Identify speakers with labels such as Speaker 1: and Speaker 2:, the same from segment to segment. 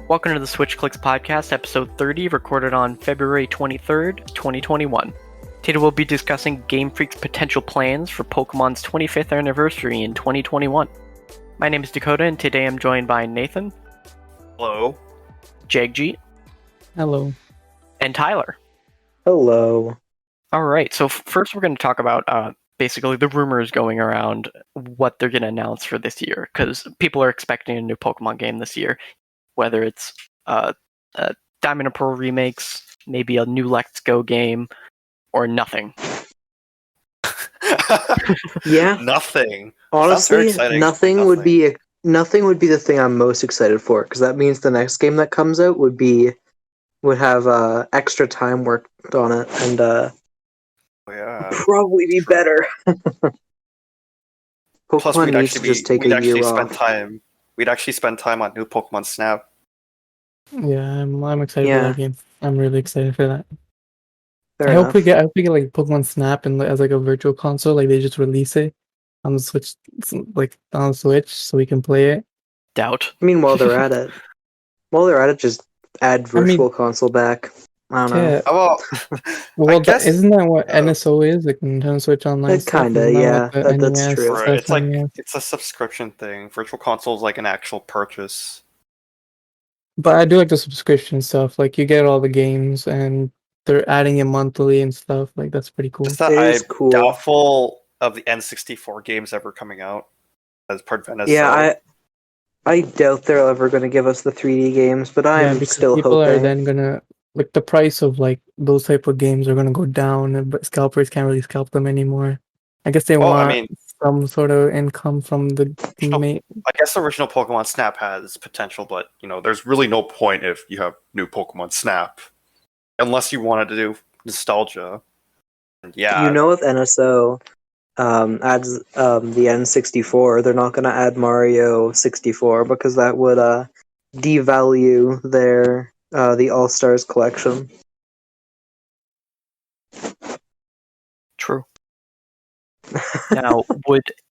Speaker 1: Welcome to the SwitchClicksPodcast, episode 30, recorded on February 23rd, 2021. Today we'll be discussing Game Freak's potential plans for Pokemon's 25th anniversary in 2021. My name is Dakota, and today I'm joined by Nathan.
Speaker 2: Hello.
Speaker 1: Jagjeet.
Speaker 3: Hello.
Speaker 1: And Tyler.
Speaker 4: Hello.
Speaker 1: Alright, so first we're going to talk about basically the rumors going around what they're going to announce for this year, because people are expecting a new Pokemon game this year. Whether it's Diamond and Pearl remakes, maybe a new Let's Go game, or nothing.
Speaker 4: Yeah.
Speaker 2: Nothing.
Speaker 4: Honestly, nothing would be the thing I'm most excited for, because that means the next game that comes out would have extra time worked on it and probably be better.
Speaker 2: Plus,
Speaker 4: Pokemon needs to just take a year off.
Speaker 2: We'd actually spend time on new Pokemon Snap.
Speaker 3: Yeah, I'm excited for that game. I'm really excited for that.
Speaker 4: Fair
Speaker 3: I
Speaker 4: enough.
Speaker 3: hope we get like Pokemon Snap and as like a virtual console, like they just release it on the Switch, on the Switch, so we can play it.
Speaker 1: Doubt.
Speaker 4: I mean, while they're at it, just add virtual console back. I don't know.
Speaker 3: Yeah.
Speaker 2: Well,
Speaker 3: isn't that what NSO is? Like Nintendo Switch Online?
Speaker 4: Kinda, yeah. That's true.
Speaker 2: Right. It's a subscription thing. Virtual console is like an actual purchase.
Speaker 3: But I do like the subscription stuff. Like you get all the games, and they're adding it monthly and stuff. Like that's pretty cool.
Speaker 2: Just that I'm doubtful of the N64 games ever coming out as part of NSO.
Speaker 4: Yeah, I doubt they're ever going to give us the 3D games, but I'm still
Speaker 3: people
Speaker 4: hoping.
Speaker 3: Are then gonna like the price of like those type of games are gonna go down, but scalpers can't really scalp them anymore. I guess they want some sort of income from the main.
Speaker 2: I guess the original Pokemon Snap has potential, but there's really no point if you have new Pokemon Snap, unless you wanted to do nostalgia. And
Speaker 4: if NSO adds the N64, they're not going to add Mario 64 because that would devalue their the All Stars collection.
Speaker 1: True. Now,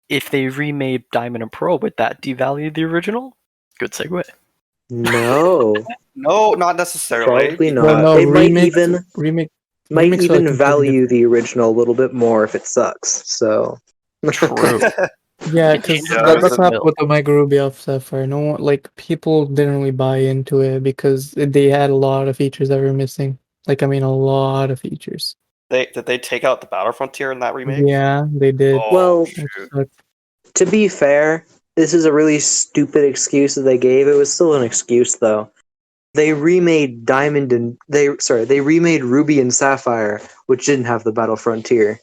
Speaker 1: if they remade Diamond and Pearl, would that devalue the original? Good segue.
Speaker 4: No.
Speaker 2: No, not necessarily.
Speaker 4: Probably not.
Speaker 3: Well, no,
Speaker 4: they
Speaker 3: remake
Speaker 4: might even value the original a little bit more if it sucks. So
Speaker 1: true.
Speaker 3: Yeah, because that's not what the Mega Ruby Alpha Sapphire. No one, like people didn't really buy into it because they had a lot of features that were missing. Like a lot of features.
Speaker 2: Did they take out the Battle Frontier in that remake?
Speaker 3: Yeah, they did.
Speaker 4: Well, to be fair, this is a really stupid excuse that they gave. It was still an excuse though. They remade they remade Ruby and Sapphire, which didn't have the Battle Frontier.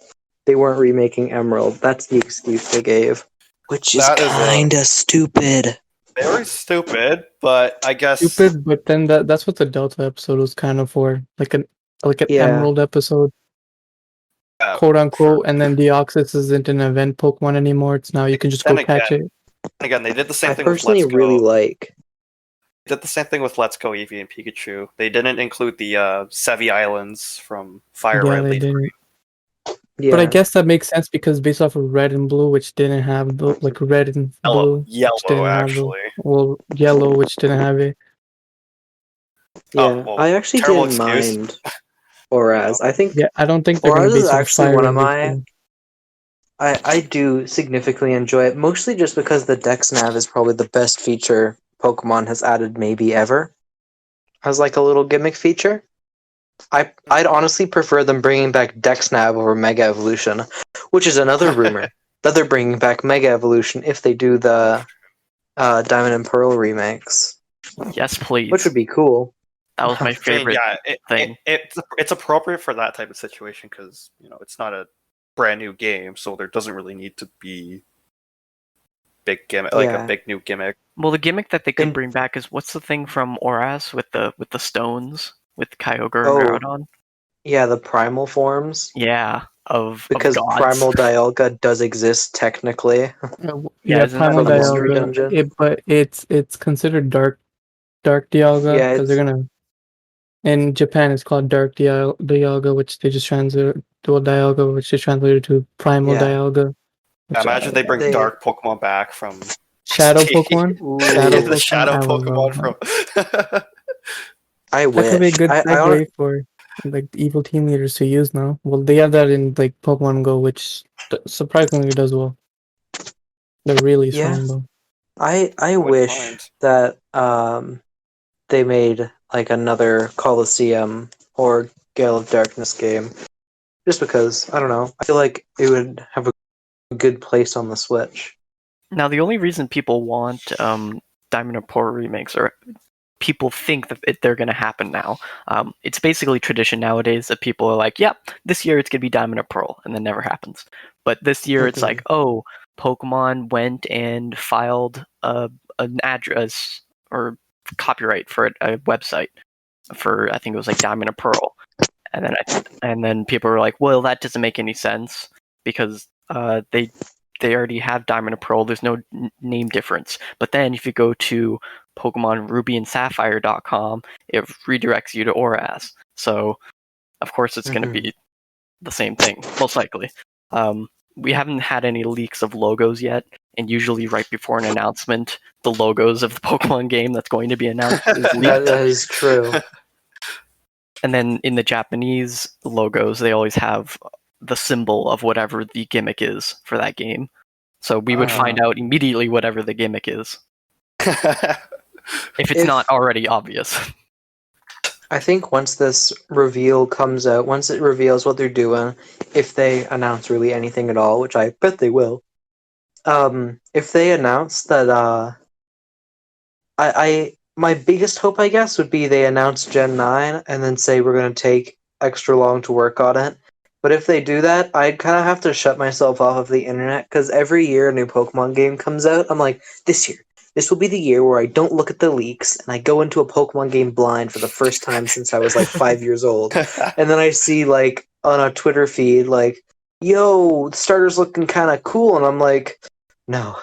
Speaker 4: They weren't remaking Emerald. That's the excuse they gave, which is kinda stupid.
Speaker 2: Very stupid, but I guess
Speaker 3: stupid. But then that's what the Delta episode was kind of for, like an Emerald episode, quote unquote. Sure. And then Deoxys isn't an event Pokemon anymore. It's now you can just go catch it.
Speaker 2: Again, they did the same thing.
Speaker 4: I personally really like.
Speaker 2: Did the same thing with Let's Go Eevee and Pikachu. They didn't include the Sevi Islands from Fire Red Leaf Green.
Speaker 3: Yeah. But I guess that makes sense because based off of Red and Blue, which didn't have the Red and Blue,
Speaker 2: Yellow actually.
Speaker 3: Yellow, which didn't have it.
Speaker 4: Yeah, I actually didn't mind Oraz. I think.
Speaker 3: Yeah, I don't think
Speaker 4: Oraz is actually one of my. I do significantly enjoy it, mostly just because the Dex Nav is probably the best feature Pokemon has added maybe ever, as like a little gimmick feature. I'd honestly prefer them bringing back Dexnav over Mega Evolution, which is another rumor that they're bringing back Mega Evolution if they do the Diamond and Pearl remakes.
Speaker 1: Yes, please.
Speaker 4: Which would be cool.
Speaker 1: That was my favorite thing.
Speaker 2: It's appropriate for that type of situation because it's not a brand new game, so there doesn't really need to be big gimmick, a big new gimmick.
Speaker 1: Well, the gimmick that they could bring back is what's the thing from Oraz with the stones with Kyogre and Groudon? Yeah,
Speaker 4: the primal forms.
Speaker 1: Yeah,
Speaker 4: because
Speaker 1: of
Speaker 4: Primal Dialga does exist technically.
Speaker 3: Yeah, Primal Dialga, but it's considered Dark Dialga because they're gonna. In Japan, it's called Dark Dialga, which they just translate Dual Dialga, which is translated to Primal Dialga.
Speaker 2: Imagine they bring Dark Pokemon back from
Speaker 3: Shadow Pokemon.
Speaker 4: Ooh.
Speaker 2: The shadow
Speaker 3: I would love
Speaker 2: Pokemon from.
Speaker 4: I
Speaker 3: That could be a
Speaker 4: wish.
Speaker 3: good
Speaker 4: I
Speaker 3: segue for like the evil team leaders to use now. Well, they have that in like Pokemon Go, which surprisingly does well. They're really
Speaker 4: Yeah.
Speaker 3: strong though.
Speaker 4: I
Speaker 2: Wouldn't
Speaker 4: wish
Speaker 2: mind.
Speaker 4: that they made like another Coliseum or Gale of Darkness game. Just because, I don't know, I feel like it would have a good place on the Switch.
Speaker 1: Now, the only reason people want Diamond and Pearl remakes, or people think that they're going to happen now, it's basically tradition nowadays that people are like, yep, this year it's going to be Diamond and Pearl, and then never happens. But this year it's like, oh, Pokemon went and filed an address or copyright for a website for, I think it was like Diamond and Pearl. And then people were like, well, that doesn't make any sense because they already have Diamond and Pearl. There's no name difference. But then if you go to Pokemon Ruby and Sapphire.com, it redirects you to ORAS. So of course it's going to be the same thing, most likely. We haven't had any leaks of logos yet, and usually right before an announcement, the logos of the Pokemon game that's going to be announced is leaked.
Speaker 4: That is true.
Speaker 1: And then in the Japanese logos, they always have the symbol of whatever the gimmick is for that game. So we would find out immediately whatever the gimmick is. If it's not already obvious.
Speaker 4: I think once this reveal comes out, once it reveals what they're doing, if they announce really anything at all, which I bet they will, if they announce that, my biggest hope, I guess, would be they announce Gen 9 and then say we're going to take extra long to work on it. But if they do that, I'd kind of have to shut myself off of the internet, because every year a new Pokemon game comes out, I'm like, this will be the year where I don't look at the leaks, and I go into a Pokemon game blind for the first time since I was like 5 years old. And then I see, like, on a Twitter feed, like, yo, the starter's looking kind of cool, and I'm like, no,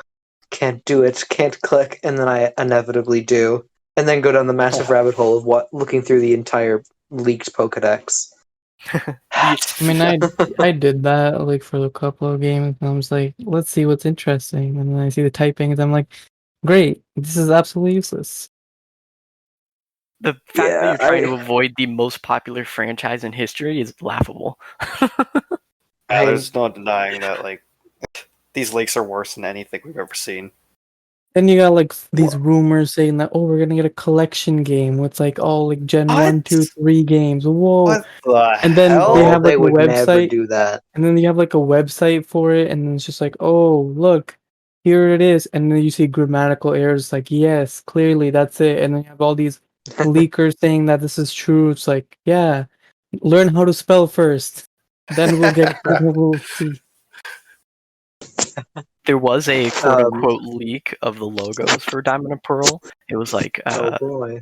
Speaker 4: can't do it, can't click, and then I inevitably do. And then go down the massive rabbit hole of looking through the entire leaked Pokedex.
Speaker 3: I mean, I did that like for a couple of games, and I was like, let's see what's interesting. And then I see the typing, and I'm like, great, this is absolutely useless.
Speaker 1: The fact that you're trying to avoid the most popular franchise in history is laughable.
Speaker 2: There's no denying that, like, these leaks are worse than anything we've ever seen.
Speaker 3: Then you got like these rumors saying that, oh, we're gonna get a collection game with like all like Gen 1, 2, 3 games. Whoa!
Speaker 2: What the
Speaker 3: And then
Speaker 2: hell?
Speaker 3: they have like
Speaker 4: They
Speaker 3: a
Speaker 4: would
Speaker 3: website.
Speaker 4: never do that.
Speaker 3: And then you have like a website for it, and then it's just like, oh, look, here it is. And then you see grammatical errors, like, yes, clearly that's it. And then you have all these leakers saying that this is true. It's like, yeah, learn how to spell first. Then we'll see.
Speaker 1: There was a quote-unquote leak of the logos for Diamond and Pearl. It was like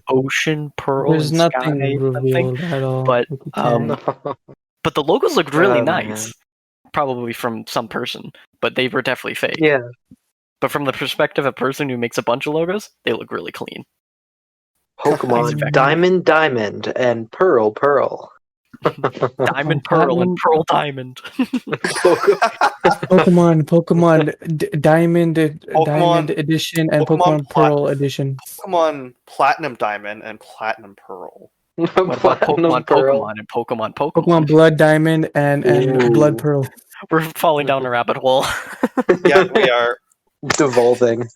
Speaker 1: Ocean, Pearl,
Speaker 3: There's
Speaker 1: and
Speaker 3: nothing
Speaker 1: Sky,
Speaker 3: revealed at all.
Speaker 1: But but the logos looked really nice.
Speaker 4: Man.
Speaker 1: Probably from some person, but they were definitely fake.
Speaker 4: Yeah.
Speaker 1: But from the perspective of a person who makes a bunch of logos, they look really clean.
Speaker 4: Pokemon Diamond, and Pearl.
Speaker 1: Diamond Pearl and Pearl Diamond.
Speaker 3: Pokemon Diamond Edition and Pokemon Pearl Edition.
Speaker 2: Pokemon Platinum Diamond and Platinum Pearl.
Speaker 1: What about Pokemon and Pokemon?
Speaker 3: Pokemon Blood Diamond and Blood Pearl.
Speaker 1: We're falling down a rabbit hole.
Speaker 2: Yeah, we are.
Speaker 4: Devolving.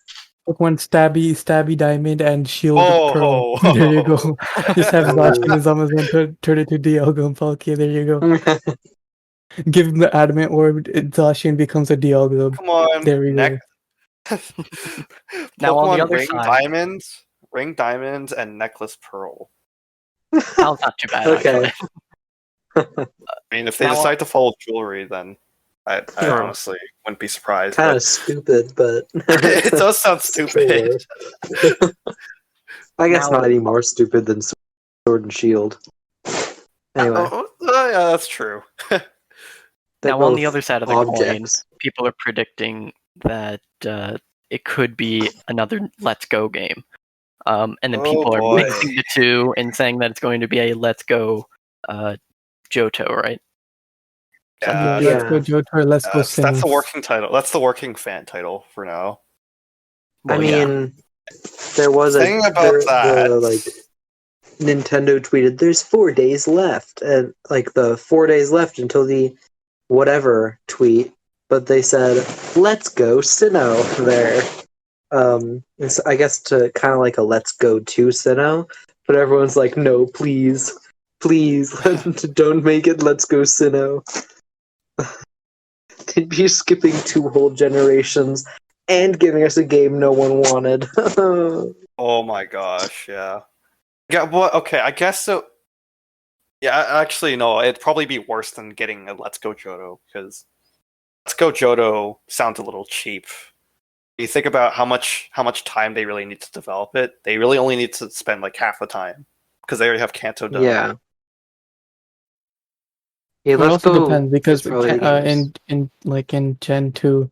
Speaker 3: Pokemon Stabby Diamond and Shield Pearl. There you go. Just have Zacian as Amazon turn it to Dialga and Palkia. There you go. Give him the Adamant Orb, Zacian becomes a Dialga.
Speaker 2: Come on.
Speaker 3: There we go.
Speaker 1: Now on the
Speaker 2: Pokemon
Speaker 1: other side,
Speaker 2: Ring Diamonds, and Necklace Pearl.
Speaker 1: Sounds not too bad.
Speaker 4: Okay.
Speaker 2: I mean, if they decide to follow jewelry, then I honestly wouldn't be surprised.
Speaker 4: Kind of stupid, but
Speaker 2: it does sound stupid.
Speaker 4: I guess not any more stupid than Sword and Shield. Anyway,
Speaker 2: yeah, that's true.
Speaker 1: Now, on the other side of the coin, people are predicting that it could be another Let's Go game. And then people are mixing the two and saying that it's going to be a Let's Go Johto, right?
Speaker 3: Let's Go Johto or Let's Go Sinnoh.
Speaker 2: That's the working title. That's the working fan title for now.
Speaker 1: Well,
Speaker 4: I
Speaker 1: yeah.
Speaker 4: mean, there was
Speaker 2: Thing about that.
Speaker 4: like Nintendo tweeted, "There's 4 days left," and like the 4 days left until the whatever tweet, but they said, "Let's go Sinnoh" there. It's, I guess to kind of like a "Let's go to Sinnoh," but everyone's like, "No, please, please, don't make it Let's go Sinnoh." They'd be skipping 2 whole generations and giving us a game no one wanted.
Speaker 2: Oh my gosh, yeah. Yeah, well, okay, I guess so. Yeah, actually, no, it'd probably be worse than getting a Let's Go Johto, because Let's Go Johto sounds a little cheap. You think about how much time they really need to develop it, they really only need to spend like half the time, because they already have Kanto done.
Speaker 4: Yeah,
Speaker 3: It
Speaker 4: Let's
Speaker 3: also
Speaker 4: Go
Speaker 3: depends because
Speaker 4: is probably the games.
Speaker 3: in Gen 2,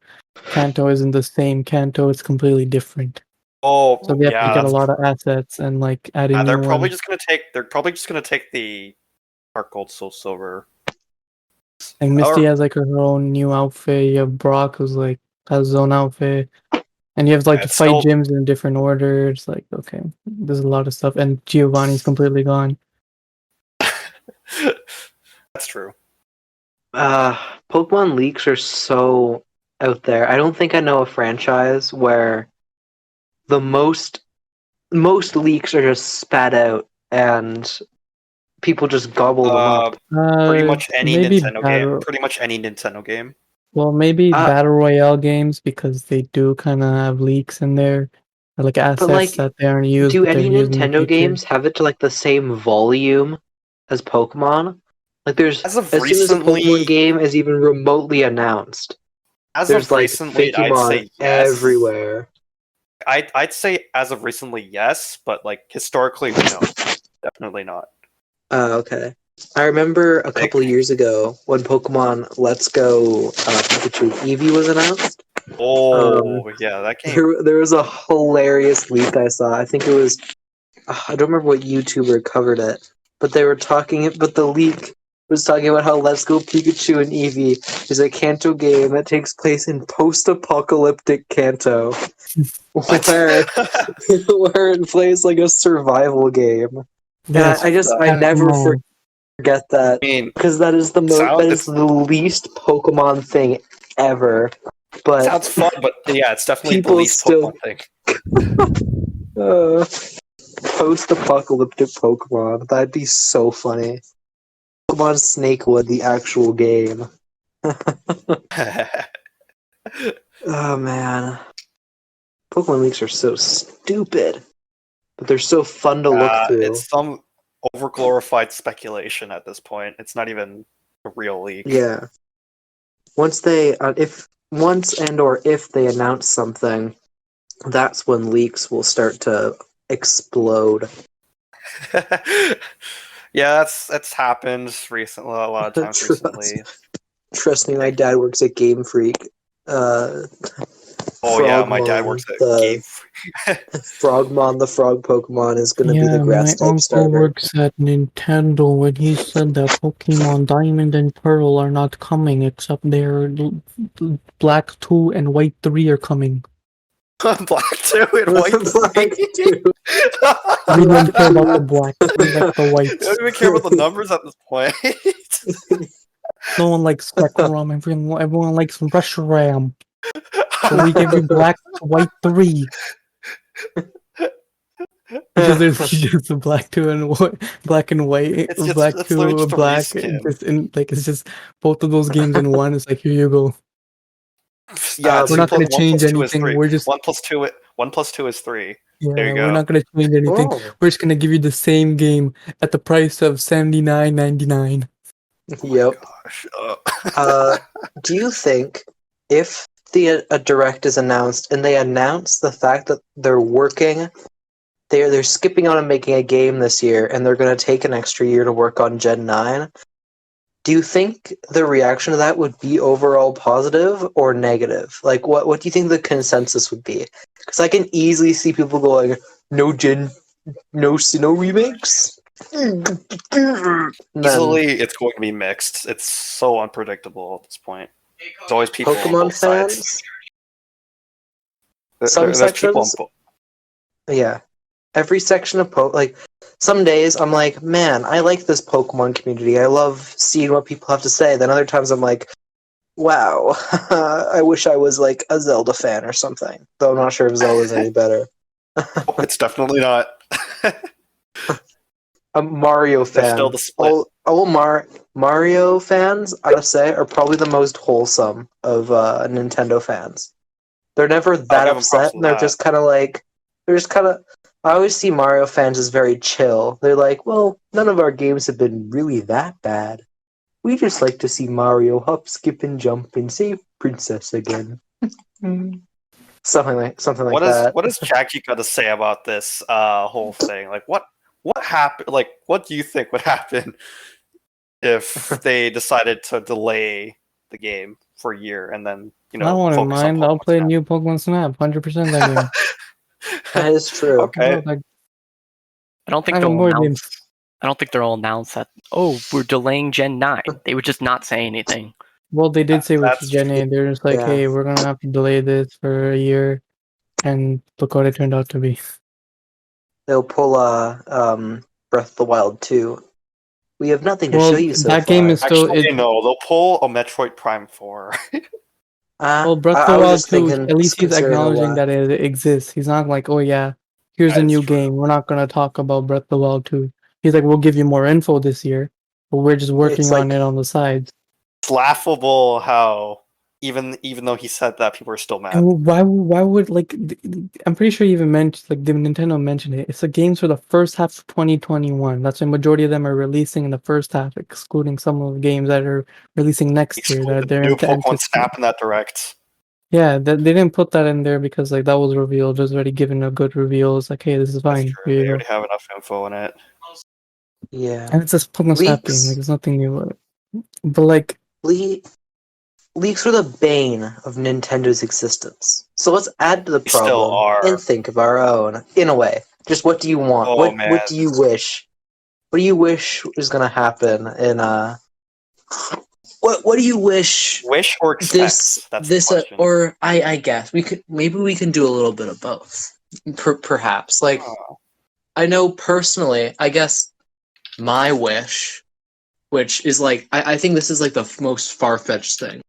Speaker 3: Kanto isn't the same. Kanto is completely different.
Speaker 2: Oh,
Speaker 3: So they have to
Speaker 2: yeah,
Speaker 3: get a lot of assets and like adding
Speaker 2: they're
Speaker 3: new
Speaker 2: probably
Speaker 3: ones.
Speaker 2: just gonna take the Dark Gold, Soul Silver.
Speaker 3: Like Misty
Speaker 2: Or-
Speaker 3: has like her own new outfit. You have Brock who's like has his own outfit, and you have like to
Speaker 2: it's
Speaker 3: fight
Speaker 2: still
Speaker 3: gyms in different orders. Like okay, there's a lot of stuff, and Giovanni's completely gone.
Speaker 2: that's true.
Speaker 4: Pokemon leaks are so out there. I don't think I know a franchise where the most leaks are just spat out and people just gobble them up.
Speaker 2: Pretty much any
Speaker 3: Maybe
Speaker 2: Nintendo game. Pretty much any Nintendo game.
Speaker 3: Well, maybe
Speaker 4: Uh,
Speaker 3: Battle Royale games because they do kind of have leaks in there, or like assets
Speaker 4: like,
Speaker 3: that they aren't used,
Speaker 4: do
Speaker 3: but they're
Speaker 4: any
Speaker 3: used in the
Speaker 4: Nintendo
Speaker 3: future.
Speaker 4: games have it to like the same volume as Pokemon? Like, there's
Speaker 2: As of
Speaker 4: as soon as a Pokemon
Speaker 2: recently,
Speaker 4: game is even remotely announced,
Speaker 2: as
Speaker 4: there's
Speaker 2: of
Speaker 4: like
Speaker 2: recently, I'd
Speaker 4: Fakemon
Speaker 2: say yes.
Speaker 4: everywhere.
Speaker 2: I'd say as of recently, yes, but like historically, no, definitely not.
Speaker 4: Okay. I remember a couple of years ago when Pokemon Let's Go Pikachu Eevee was announced.
Speaker 2: Yeah, that game.
Speaker 4: There was a hilarious leak I saw. I think it was I don't remember what YouTuber covered it, but they were talking. But the leak was talking about how Let's Go Pikachu and Eevee is a Kanto game that takes place in post-apocalyptic Kanto, where it plays like a survival game.
Speaker 3: Yes,
Speaker 4: And I never forget that,
Speaker 2: I mean,
Speaker 4: because that is the least Pokemon thing ever. But
Speaker 2: sounds fun, but yeah, it's definitely the
Speaker 4: people
Speaker 2: least
Speaker 4: still
Speaker 2: Pokemon thing.
Speaker 4: Post-apocalyptic Pokemon. That'd be so funny. Pokemon Snakewood, the actual game. Oh man, Pokemon leaks are so stupid, but they're so fun to look through.
Speaker 2: It's some overglorified speculation at this point. It's not even a real leak.
Speaker 4: Yeah. Once they, if they announce something, that's when leaks will start to explode.
Speaker 2: Yeah, that's happened recently. A lot of times recently.
Speaker 4: Trust me, my dad works at Game Freak.
Speaker 2: Yeah, my dad works at Game Freak.
Speaker 4: Frogmon, the frog Pokemon, is going to be the grass type starter.
Speaker 3: My uncle works at Nintendo, and he said that Pokemon Diamond and Pearl are not coming, except they're Black 2 and White 3 are coming.
Speaker 2: Black 2 and White 3?
Speaker 3: We don't care about the black, we like the white.
Speaker 2: We don't even care about the numbers at this point.
Speaker 3: No one likes Zekrom, everyone likes Reshiram. So we give you Black, White 3. Because there's just a black 2 and black and white, black 2, black, it's just both of those games in one. It's like, here you go.
Speaker 2: Yeah,
Speaker 3: we're not going to change anything. We're just
Speaker 2: 1 plus 2 is 3.
Speaker 3: Yeah,
Speaker 2: there you go.
Speaker 3: We're not going to change anything. We're just going to give you the same game at the price of $79.99.
Speaker 4: Yep. Do you think if a direct is announced and they announce the fact that they're skipping on and making a game this year and they're going to take an extra year to work on Gen 9, do you think the reaction to that would be overall positive or negative? Like, what do you think the consensus would be? Because I can easily see people going, no Sinnoh remakes?
Speaker 2: Easily, it's going to be mixed. It's so unpredictable at this point. There's always people
Speaker 4: Pokemon
Speaker 2: on both
Speaker 4: fans?
Speaker 2: sides.
Speaker 4: Some
Speaker 2: There's people
Speaker 4: sections, yeah. Every section of like some days I'm like, man, I like this Pokemon community. I love seeing what people have to say. Then other times I'm like, wow, I wish I was like a Zelda fan or something. Though I'm not sure if Zelda's any better.
Speaker 2: it's definitely not.
Speaker 4: A Mario
Speaker 2: There's
Speaker 4: fan.
Speaker 2: still the split.
Speaker 4: Mario fans, I gotta say, are probably the most wholesome of Nintendo fans. They're never that
Speaker 2: give 'em props
Speaker 4: upset,
Speaker 2: for
Speaker 4: and they're
Speaker 2: that.
Speaker 4: just kind of like, I always see Mario fans as very chill. They're like, well, none of our games have been really that bad. We just like to see Mario hop, skip, and jump and save Princess again. Something like that.
Speaker 2: What does Jackie got to say about this whole thing? Like what happened? Like what do you think would happen if they decided to delay the game for a year and then
Speaker 3: I wouldn't
Speaker 2: focus on
Speaker 3: mind. I'll
Speaker 2: Pokemon
Speaker 3: play
Speaker 2: Snap?
Speaker 3: new Pokemon Snap, 100% that game.
Speaker 4: That is true.
Speaker 2: Okay.
Speaker 3: Like,
Speaker 1: I don't think
Speaker 3: I'm a
Speaker 1: they'll
Speaker 3: board game.
Speaker 1: announce. I don't think they'll announce that. Oh, we're delaying Gen 9. They would just not say anything.
Speaker 3: Well, they did say which
Speaker 2: That's
Speaker 3: Gen 8. They're just like,
Speaker 4: Yeah.
Speaker 3: hey, we're gonna have to delay this for a year, and look what it turned out to be.
Speaker 4: They'll pull Breath of the Wild 2. We have nothing to
Speaker 3: Well,
Speaker 4: show you so
Speaker 3: that
Speaker 4: far.
Speaker 3: game is still.
Speaker 2: Actually, no, they'll pull a Metroid Prime 4.
Speaker 3: Well, Breath of
Speaker 4: I
Speaker 3: the
Speaker 4: was
Speaker 3: Wild
Speaker 4: just
Speaker 3: 2,
Speaker 4: thinking,
Speaker 3: at least he's
Speaker 4: considering
Speaker 3: acknowledging that it exists. He's not like, oh yeah, here's
Speaker 2: That
Speaker 3: a
Speaker 2: is
Speaker 3: new
Speaker 2: true.
Speaker 3: game. We're not gonna talk about Breath of the Wild 2. He's like, we'll give you more info this year, but we're just working
Speaker 4: It's
Speaker 3: on
Speaker 4: like-
Speaker 3: it on the sides.
Speaker 2: It's laughable how even though he said that, people are still mad.
Speaker 3: And why would like I'm pretty sure you even mentioned like the Nintendo mentioned it. It's the games for the first half of 2021. That's why majority of them are releasing in the first half, excluding some of the games that are releasing next year that they're
Speaker 2: New
Speaker 3: into
Speaker 2: Pokemon Snap in that direct.
Speaker 3: Yeah, they didn't put that in there because like that was revealed. It was already given a good reveal. It's like, hey, this is
Speaker 2: That's
Speaker 3: fine.
Speaker 2: true.
Speaker 3: Here you
Speaker 2: They
Speaker 3: go.
Speaker 2: already have enough info in it.
Speaker 4: Yeah.
Speaker 3: And it's a Pokemon Snap game. Like, there's nothing new about it. But like,
Speaker 4: Leaks are the bane of Nintendo's existence. So let's add to the
Speaker 2: They still
Speaker 4: problem
Speaker 2: are.
Speaker 4: and think of our own. In a way, just what do you want?
Speaker 2: Oh,
Speaker 4: What do you wish? What do you wish is gonna happen in What do you wish?
Speaker 2: Wish or expect? That's the question.
Speaker 4: Or I guess we can do a little bit of both. Perhaps like I know personally. I guess my wish, which is like I think this is like the most far fetched thing.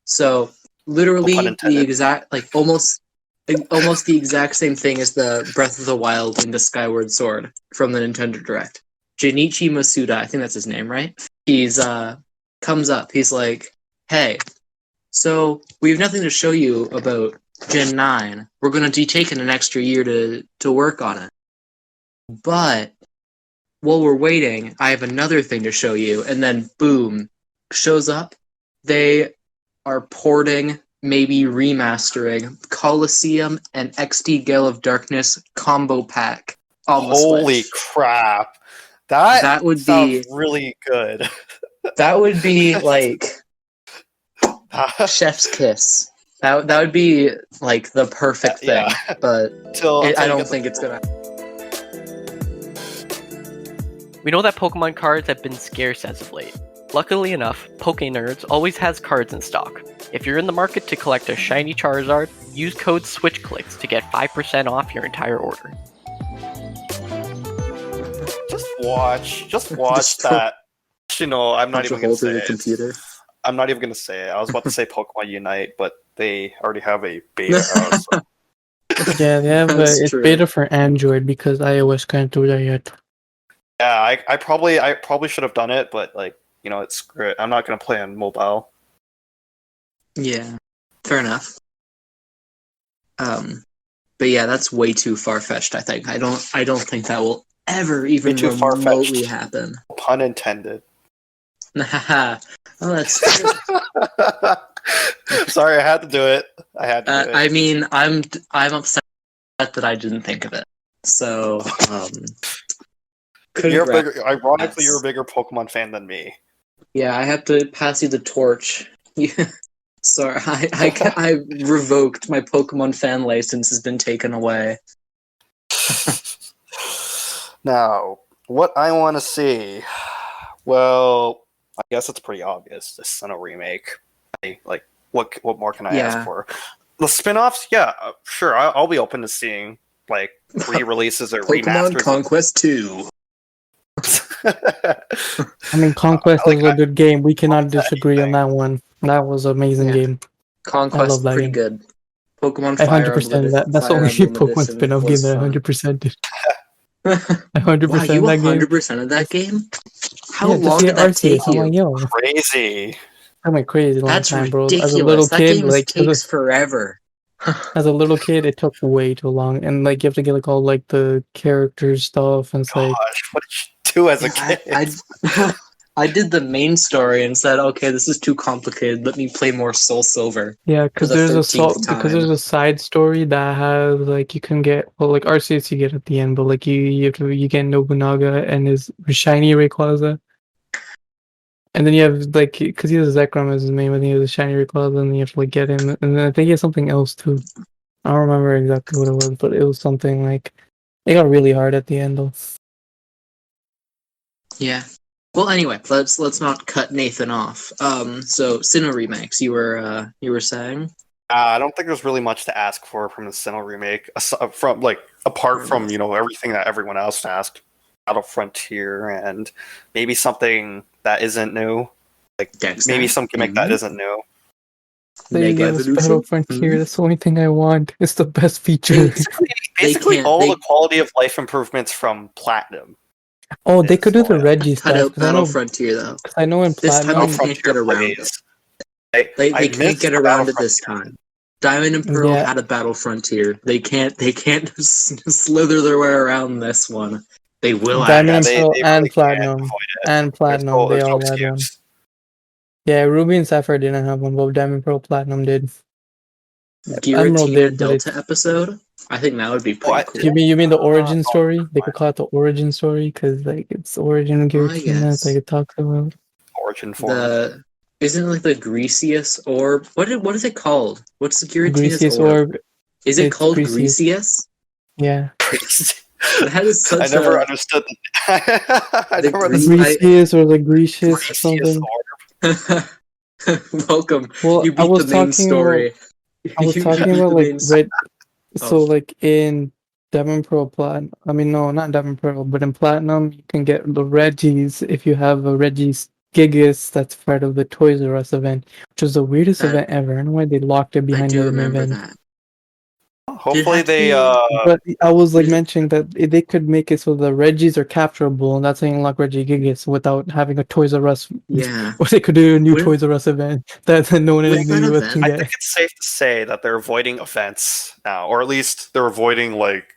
Speaker 4: So literally the exact almost the exact same thing as the Breath of the Wild into Skyward Sword from the Nintendo Direct. Junichi Masuda, I think that's his name, right? He's comes up. He's like, "Hey, so we have nothing to show you about Gen 9. We're going to be taking an extra year to work on it. But while we're waiting, I have another thing to show you." And then boom, shows up. They are porting, maybe remastering Colosseum and XD Gale of Darkness combo pack on the Switch.
Speaker 2: Holy crap. That would sounds really good.
Speaker 4: That would be like chef's kiss. That would be like the perfect thing, but I don't think it's gonna.
Speaker 1: We know that Pokemon cards have been scarce as of late. Luckily enough, PokeNerds always has cards in stock. If you're in the market to collect a shiny Charizard, use code SwitchClicks to get 5% off your entire order.
Speaker 2: Just watch that. Actually, no, I'm not even going to say it.
Speaker 4: Computer.
Speaker 2: I'm not even going to say it. I was about to say Pokemon Unite, but they already have a beta out. So.
Speaker 3: Yeah, they have it's
Speaker 4: true.
Speaker 3: beta for Android because iOS can't do that yet.
Speaker 2: Yeah, I probably should have done it, but like, it's screw it. I'm not going to play on mobile.
Speaker 4: Yeah, fair enough. But yeah, that's way too far fetched. I think I don't think that will ever even
Speaker 2: too
Speaker 4: remotely happen.
Speaker 2: Pun intended.
Speaker 4: Oh, that's true.
Speaker 2: Sorry, I had to do it.
Speaker 4: I mean, I'm upset that I didn't think of it. So,
Speaker 2: ironically, you're a bigger Pokemon fan than me.
Speaker 4: Yeah, I have to pass you the torch. Sorry, I revoked my Pokemon fan license. Has been taken away.
Speaker 2: Now, what I want to see, well, I guess it's pretty obvious. The Sinnoh remake. What more can I ask for? The spin-offs, yeah, sure. I'll be open to seeing like re-releases or
Speaker 5: Pokemon
Speaker 2: remasters.
Speaker 5: Conquest 2.
Speaker 3: I mean, Conquest was a good game. We cannot disagree on that one. That was an amazing game.
Speaker 4: Conquest,
Speaker 3: love that
Speaker 4: pretty
Speaker 3: game.
Speaker 4: good. Pokemon
Speaker 3: I
Speaker 4: Fire
Speaker 3: 100%
Speaker 4: Emblem.
Speaker 3: that's the
Speaker 4: Fire
Speaker 3: only
Speaker 4: Emblem
Speaker 3: Pokemon
Speaker 4: Edition
Speaker 3: spin-off game
Speaker 4: was
Speaker 3: that I
Speaker 4: fun.
Speaker 3: 100% did. I
Speaker 4: Wow,
Speaker 3: 100%
Speaker 4: you
Speaker 3: that game.
Speaker 4: 100% of that game? How
Speaker 3: Yeah, just
Speaker 4: long
Speaker 3: to
Speaker 4: did
Speaker 3: get
Speaker 4: that take
Speaker 3: Arceus. I'm
Speaker 4: you?
Speaker 3: like, yo,
Speaker 2: Crazy.
Speaker 3: that went crazy long
Speaker 4: That's
Speaker 3: time, bro. As a
Speaker 4: ridiculous.
Speaker 3: little
Speaker 4: That
Speaker 3: kid,
Speaker 4: game
Speaker 3: like
Speaker 4: takes forever.
Speaker 3: as a little kid, it took way too long, and like you have to get like all like the character stuff, and it's like,
Speaker 2: Gosh, what did you do as a kid?
Speaker 4: I did the main story and said, okay, this is too complicated. Let me play more Soul Silver.
Speaker 3: yeah,
Speaker 4: For
Speaker 3: because
Speaker 4: the
Speaker 3: there's
Speaker 4: 13th
Speaker 3: because
Speaker 4: time.
Speaker 3: there's a side story that has like you can get like Arceus you get at the end, but like you get Nobunaga and his shiny Rayquaza. And then you have like because he has Zekrom as his name, and he has a shiny Rayquaza, and then you have to like get him, and then I think he has something else too. I don't remember exactly what it was, but it was something like it got really hard at the end though.
Speaker 4: Yeah. Well, anyway, let's not cut Nathan off. So Sinnoh remakes, you were saying?
Speaker 2: I don't think there's really much to ask for from the Sinnoh remake, from like apart from everything that everyone else asked. Battle Frontier and maybe something that isn't new, like maybe some gimmick that isn't new.
Speaker 4: Mega Evolution?
Speaker 3: Battle Frontier. That's the only thing I want. It's the best feature.
Speaker 2: Basically all the quality of life improvements from Platinum.
Speaker 3: Oh, they could do the Reggie
Speaker 4: cut
Speaker 3: stuff.
Speaker 4: out Battle Frontier though.
Speaker 3: Because I know in
Speaker 4: This time
Speaker 3: Platinum,
Speaker 4: they can't get around it. They can't get around it this time. Diamond and Pearl had a Battle Frontier. They can't slither their way around this one. They will.
Speaker 3: Diamond and Pearl and Platinum, they all had one. Yeah, Ruby and Sapphire didn't have one, but Diamond, Pearl, Platinum did.
Speaker 4: Giratina did, Delta episode. I think that would be pretty cool.
Speaker 3: You mean the origin story? They could call it the origin story because like it's the origin of Giratina. It's like it talks about
Speaker 2: origin form.
Speaker 4: Isn't it like the Greasius orb? What is it called? What's the Giratina's
Speaker 3: orb?
Speaker 4: Is it called Greasius?
Speaker 3: Yeah.
Speaker 4: That is such
Speaker 2: I never understood.
Speaker 3: I never understood. Greasius or the Greasius or something.
Speaker 4: Welcome.
Speaker 3: Well,
Speaker 4: you beat the main story.
Speaker 3: I was talking about like red. So like in Diamond Pearl Platinum. I mean, no, not Diamond Pearl, but in Platinum you can get the Reggies if you have a Reggie's Gigas that's part of the Toys R Us event, which was the weirdest event ever. I don't know why they locked it behind the event.
Speaker 4: That.
Speaker 2: Hopefully they.
Speaker 3: But I was like mentioning that they could make it so the Reggies are capturable, and that's how you unlock Reggie Gigas without having a Toys R Us.
Speaker 4: Yeah.
Speaker 3: Or they could do a new Toys R Us event that no one in the US can get.
Speaker 2: I think it's safe to say that they're avoiding events now, or at least they're avoiding like.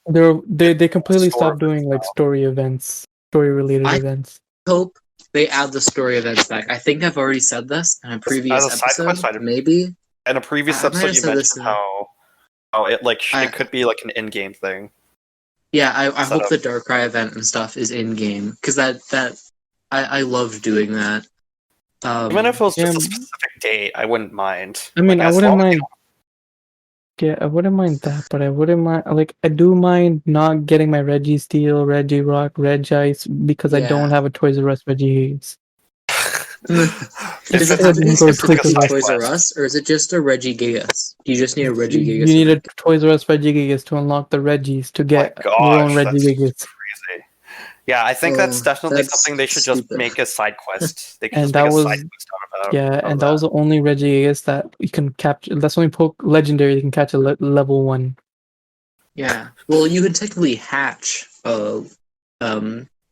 Speaker 3: They completely stopped doing like story events, story related events.
Speaker 4: I hope they add the story events back. I think I've already said this in a previous episode. Maybe
Speaker 2: in a previous episode you mentioned how it could be like an in-game thing.
Speaker 4: Yeah, I hope the Darkrai event and stuff is in-game because that I love doing that.
Speaker 2: Even if it was just a specific date, I wouldn't mind.
Speaker 3: I mean, I wouldn't mind. Yeah, I wouldn't mind that, but I wouldn't mind. Like, I do mind not getting my Reggie Steel, Reggie Rock, Regice because I don't have a Toys R Us Reggies.
Speaker 4: Does it have to be specifically Toys R Us, or is it just a Reggie Gigas? You just need a Reggie Gigas.
Speaker 3: You need a Toys R Us Reggie Gigas to unlock the Reggies to get your own Reggie Gigas.
Speaker 2: Crazy. Yeah, I think that's definitely something they should just make a side quest. They can just make a side quest out of
Speaker 3: and that was the only Reggie Gigas that you can capture. That's the only legendary you can catch at level 1.
Speaker 4: Yeah, well, you can technically hatch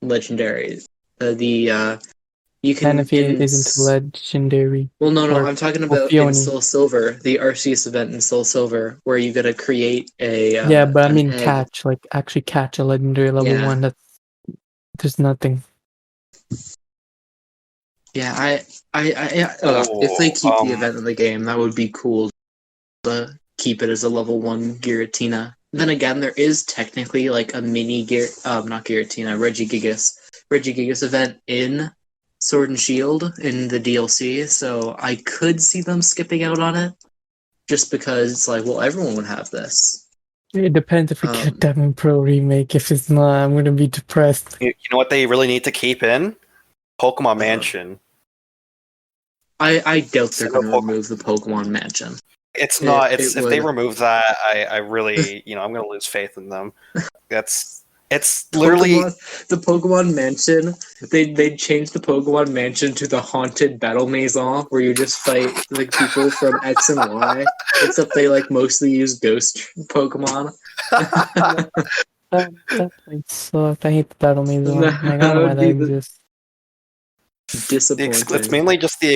Speaker 4: legendary. You can.
Speaker 3: And if he isn't legendary.
Speaker 4: Well, no, I'm talking about in Soul Silver, the Arceus event in Soul Silver, where you gotta create a.
Speaker 3: But I mean catch, like actually catch a legendary level 1. That's there's nothing.
Speaker 4: Yeah, if they keep the event in the game, that would be cool. To keep it as a level 1 Giratina. Then again, there is technically like a mini not Giratina, Reggie Gigas event in Sword and Shield in the DLC, so I could see them skipping out on it, just because it's like, well, everyone would have this.
Speaker 3: It depends if we get Diamond Pro remake. If it's not, I'm gonna be depressed.
Speaker 2: You know what they really need to keep in? Pokemon Mansion.
Speaker 4: I doubt they're gonna remove the Pokemon Mansion.
Speaker 2: It's not. It's if they remove that, I really, I'm gonna lose faith in them. It's literally
Speaker 4: the Pokemon Mansion. They changed the Pokemon Mansion to the haunted battle maison, where you just fight like people from X and Y. Except they like mostly use ghost Pokemon.
Speaker 3: That place sucked. I hate the battle maison. Like, I don't know why that exists.
Speaker 4: Disappointing.
Speaker 2: It's mainly just the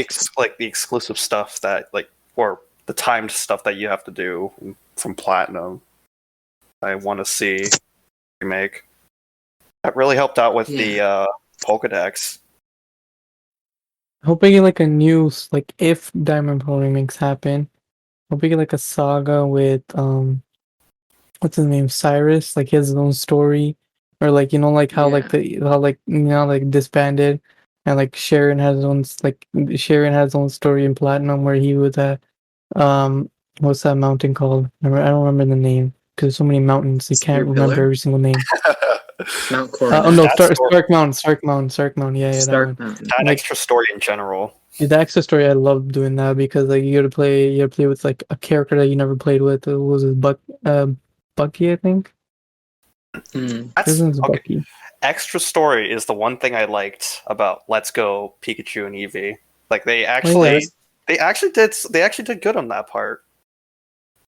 Speaker 2: exclusive stuff that or the timed stuff that you have to do from Platinum. I want to see remake. That really helped out with the Pokedex.
Speaker 3: I hope we get like a new if Diamond Pearl remakes happen. I hope we get like a saga with what's his name, Cyrus. Like he has his own story, or how disbanded, and like Sharon has his own story in Platinum where he was at what's that mountain called? I don't remember the name because there's so many mountains you can't remember every single name.
Speaker 4: Mount Coronet.
Speaker 3: Oh no, Stark Mountain. Yeah,
Speaker 4: Stark
Speaker 3: that one.
Speaker 4: Mountain.
Speaker 2: That extra story in general.
Speaker 3: The extra story, I love doing that because like you gotta play with like a character that you never played with. It was Bucky, I think.
Speaker 2: That's okay. Bucky. Extra story is the one thing I liked about Let's Go Pikachu and Eevee. Like they actually did good on that part.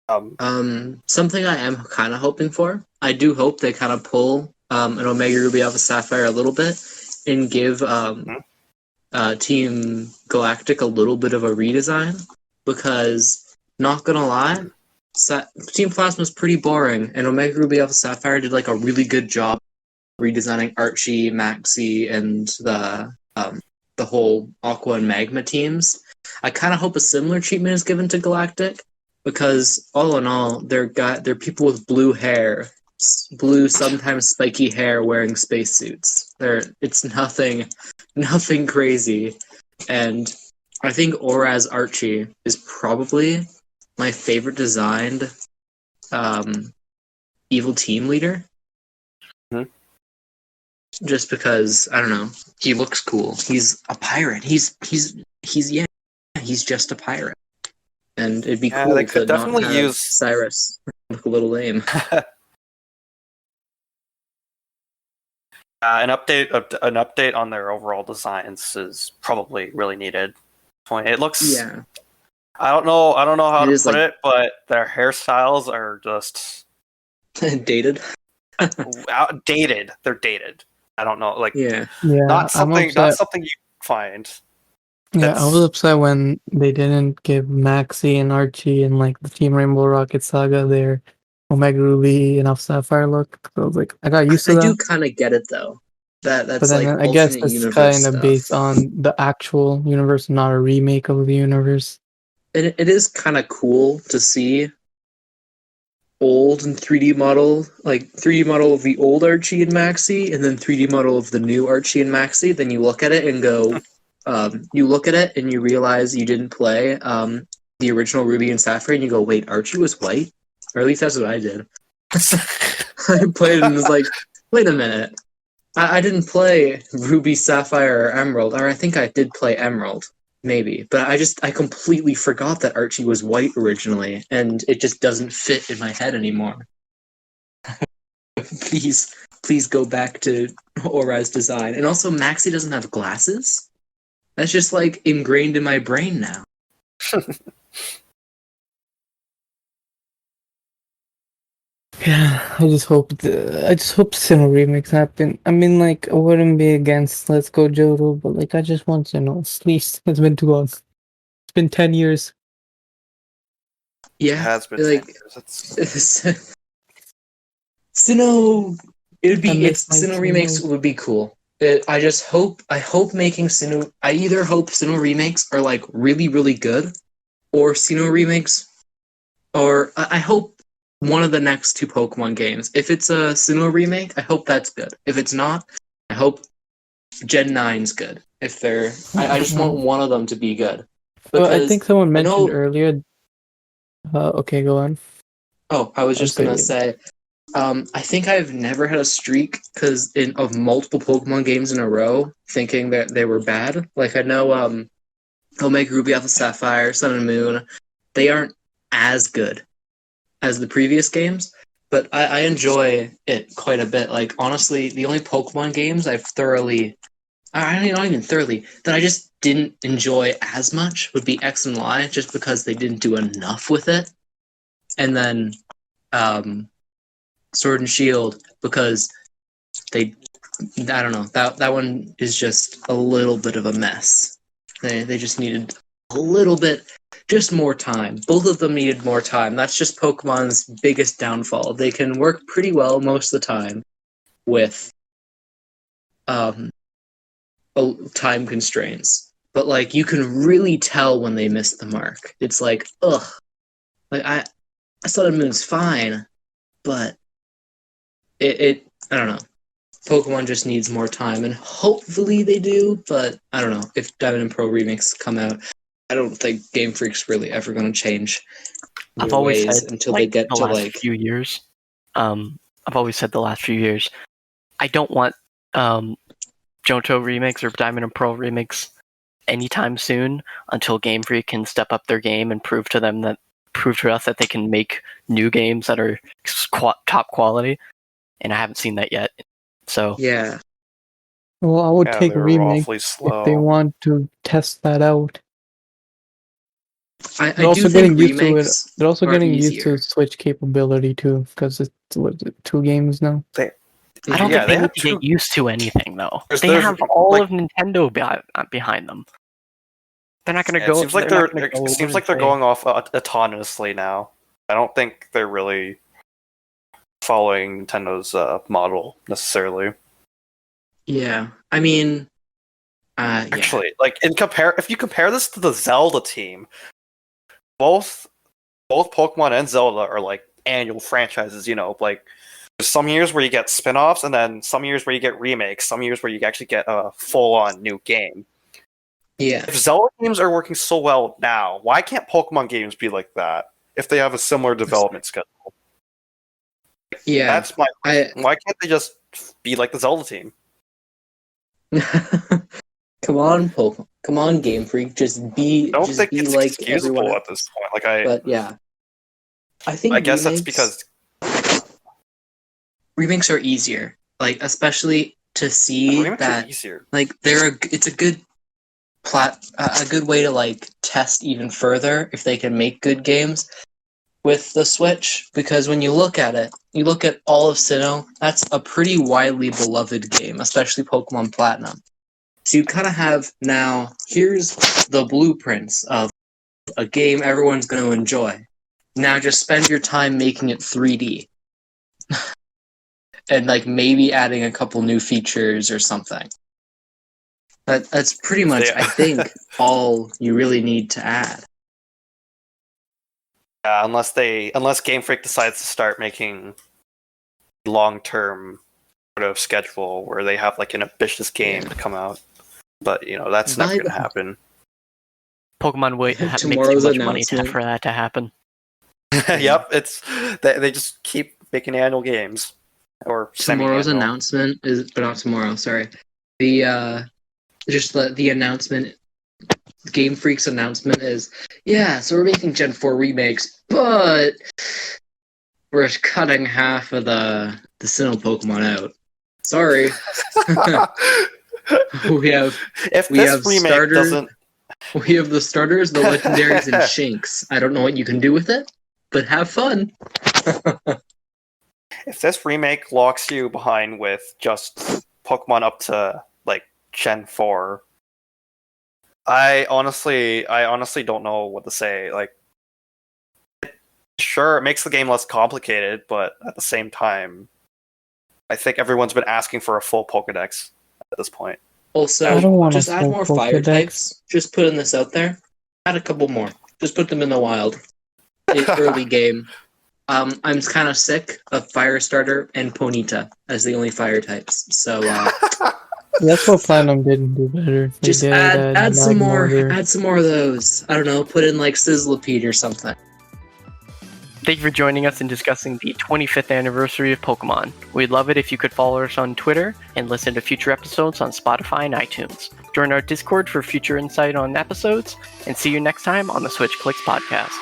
Speaker 4: Something I am kind of hoping for. I do hope they kind of pull an Omega Ruby Alpha Sapphire a little bit and give Team Galactic a little bit of a redesign, because not gonna lie, Team Plasma's pretty boring, and Omega Ruby Alpha Sapphire did like a really good job redesigning Archie, Maxie, and the whole Aqua and Magma teams. I kind of hope a similar treatment is given to Galactic, because all in all, they're people with blue hair, blue sometimes spiky hair, wearing spacesuits. It's nothing crazy, and I think Oraz Archie is probably my favorite designed evil team leader. Just because, I don't know, he looks cool. He's a pirate. He's just a pirate. And it'd be cool
Speaker 2: they could
Speaker 4: to
Speaker 2: definitely
Speaker 4: not have
Speaker 2: use
Speaker 4: Cyrus look a little lame.
Speaker 2: An update on their overall designs is probably really needed. It looks I don't know how to put it, but their hairstyles are just
Speaker 4: dated.
Speaker 2: Dated. They're dated. I don't know,
Speaker 3: not
Speaker 2: something you find.
Speaker 3: Yeah, I was upset when they didn't give Maxie and Archie and like the Team Rainbow Rocket Saga their Omega Ruby and Alpha Sapphire look. So I was like, I got used to that.
Speaker 4: I do kind of get it though. That's
Speaker 3: but then
Speaker 4: like
Speaker 3: I guess it's kind of based on the actual universe, not a remake of the universe.
Speaker 4: It is kind of cool to see old and 3D model, like 3D model of the old Archie and Maxie, and then 3D model of the new Archie and Maxie. Then you look at it and go, you look at it and you realize you didn't play the original Ruby and Sapphire, and you go, wait, Archie was white? Or at least that's what I did. I played it and was like, wait a minute. I didn't play Ruby, Sapphire, or Emerald, or I think I did play Emerald. Maybe, but I completely forgot that Archie was white originally, and it just doesn't fit in my head anymore. Please go back to Aura's design. And also, Maxie doesn't have glasses? That's just, like, ingrained in my brain now.
Speaker 3: Yeah, I just hope Sinnoh remakes happen. I mean, like, I wouldn't be against Let's Go Johto, but like, I just want Sinnoh. At least it's been too long. It's been 10 years.
Speaker 4: Yeah,
Speaker 2: it has been
Speaker 4: like
Speaker 2: 10 years.
Speaker 4: Sinnoh. Sinnoh remakes would be cool. I hope making Sinnoh. I either hope Sinnoh remakes are like really really good, or Sinnoh remakes, or I hope one of the next two Pokemon games. If it's a Sinnoh remake, I hope that's good. If it's not, I hope Gen 9's good. If they're, I just want one of them to be good.
Speaker 3: Well, I think someone mentioned earlier. Okay, go on.
Speaker 4: Oh, I was just gonna say, I think I've never had a streak of multiple Pokemon games in a row thinking that they were bad. Like I know, Omega Ruby Alpha Sapphire, Sun and Moon, they aren't as good as the previous games, but I enjoy it quite a bit. Like, honestly, the only Pokemon games not even thoroughly, that I just didn't enjoy as much would be X and Y, just because they didn't do enough with it. And then Sword and Shield, because I don't know, that one is just a little bit of a mess. They just needed a little bit, just more time. Both of them needed more time. That's just Pokemon's biggest downfall. They can work pretty well most of the time with time constraints, but like you can really tell when they miss the mark. It's like, ugh, like I Sun and Moon's fine, but it I don't know. Pokemon just needs more time, and hopefully they do, but I don't know. If Diamond and Pearl Remakes come out, I don't think Game Freak's really ever going to change
Speaker 1: I've always said,
Speaker 4: until they get to like
Speaker 1: few years. I've always said the last few years, I don't want Johto remakes or Diamond and Pearl remakes anytime soon until Game Freak can step up their game and prove to us that they can make new games that are top quality. And I haven't seen that yet. So
Speaker 4: yeah.
Speaker 3: Well, I would take a remake if they want to test that out.
Speaker 4: They're also getting used to it.
Speaker 3: They're also getting used to Switch capability too, because it's 2 games now.
Speaker 1: I don't think they need to get used to anything, though. They have all of Nintendo behind them. They're not going to go.
Speaker 2: It seems like they're going off autonomously now. I don't think they're really following Nintendo's model necessarily.
Speaker 4: Yeah, I mean,
Speaker 2: actually, like if you compare this to the Zelda team, both Pokemon and Zelda are like annual franchises. You know, like. There's some years where you get spin-offs, and then some years where you get remakes, some years where you actually get a full-on new game.
Speaker 4: Yeah.
Speaker 2: If Zelda games are working so well now, why can't Pokemon games be like that if they have a similar development schedule?
Speaker 4: Yeah.
Speaker 2: That's my question. Why can't they just be like the Zelda team?
Speaker 4: Come on, Pokemon. Come on, Game Freak. Just be.
Speaker 2: I don't think it's
Speaker 4: like
Speaker 2: excusable at this point.
Speaker 4: But yeah, I
Speaker 2: guess that's because
Speaker 4: remakes are easier, like especially to see that like it's a good a good way to like test even further if they can make good games with the Switch, because when you look at all of Sinnoh, that's a pretty widely beloved game, especially Pokemon Platinum. So you kind of have now, here's the blueprints of a game everyone's going to enjoy. Now just spend your time making it 3D. And like maybe adding a couple new features or something. That's pretty much, I think, all you really need to add.
Speaker 2: Yeah, unless Game Freak decides to start making long-term sort of schedule where they have like an ambitious game to come out, but that's never going to happen.
Speaker 1: Pokemon makes too much money for that to happen.
Speaker 2: Yep, they just keep making annual games. Or
Speaker 4: tomorrow's announcement is, but not tomorrow. Sorry, the announcement, Game Freak's announcement is, so we're making Gen 4 remakes, but we're cutting half of the Sinnoh Pokemon out. Sorry, we have the starters, the legendaries, and Shinx. I don't know what you can do with it, but have fun.
Speaker 2: If this remake locks you behind with just Pokemon up to like Gen 4, I honestly don't know what to say. Like, sure, it makes the game less complicated, but at the same time, I think everyone's been asking for a full Pokedex at this point.
Speaker 4: Also, just add more fire types. Just putting this out there. Add a couple more. Just put them in the wild. Early game. I'm kind of sick of Firestarter and Ponyta as the only fire types. So
Speaker 3: that's what Platinum didn't do better.
Speaker 4: Just add some more. Add some more of those. I don't know. Put in like Sizzlipede or something.
Speaker 1: Thank you for joining us in discussing the 25th anniversary of Pokemon. We'd love it if you could follow us on Twitter and listen to future episodes on Spotify and iTunes. Join our Discord for future insight on episodes, and see you next time on the Switch Clicks Podcast.